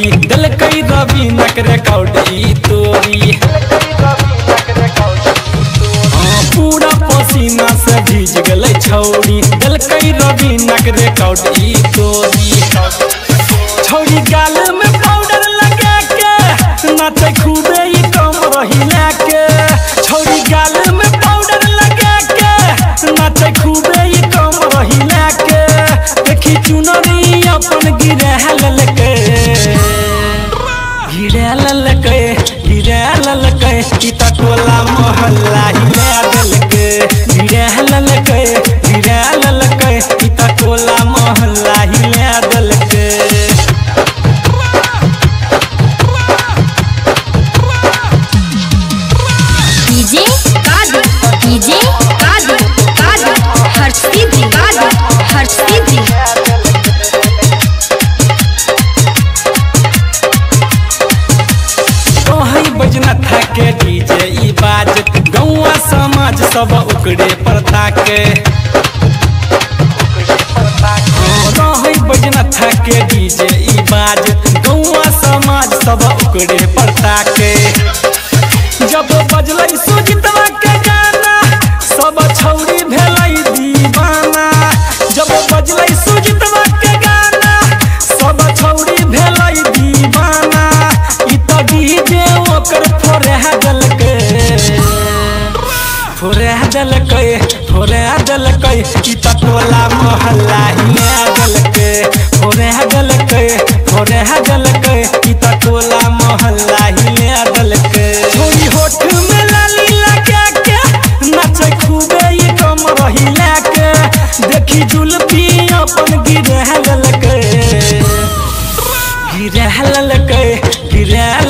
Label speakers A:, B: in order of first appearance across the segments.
A: छौड़ी दिल कई रवि नकरे कौड़ी तोरी पूरा पसीना से भीज गले छौड़ी दिल कई रवि नकरे कौड़ी तोरी छौड़ी गाल में पाउडर लगा के नाचे खूबे ही कम रही लेके छौड़ी गाल में पाउडर लगा के नाचे खूबे ही कम रही लेके देखी चुनरी अपन गिरे ललके इता टोला मोहल्ला हिले दलके गिरे ललके इता टोला मोहल्ला हिले दलके
B: डीजे कादर हर्षिदी
A: बजना था के डीजे ई बाज गौवा समाज सब उकड़े प्रथा के बजना था के डीजे ई बाज गौवा समाज सब उकड़े प्रथा के जब बजलै सुजितवा के गाना सब छौड़ी भेलै दीवाना जब बजलै सुजितवा के गाना सब छौड़ी भेलै दीवाना ई त डीजे ओकर फोरे दलकै ई त टोला मोहल्ला हिले दलकै फोरे दलकै ई त टोला मोहल्ला हिले दलकै छोरी होठ में लाली लगा के नाचे खूबे ही कम रही लेके देखी जुल्फी अपन गिरे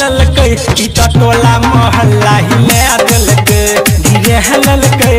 A: ललकै ई त टोला मोहल्ला हिले दलकै गिरे ललकै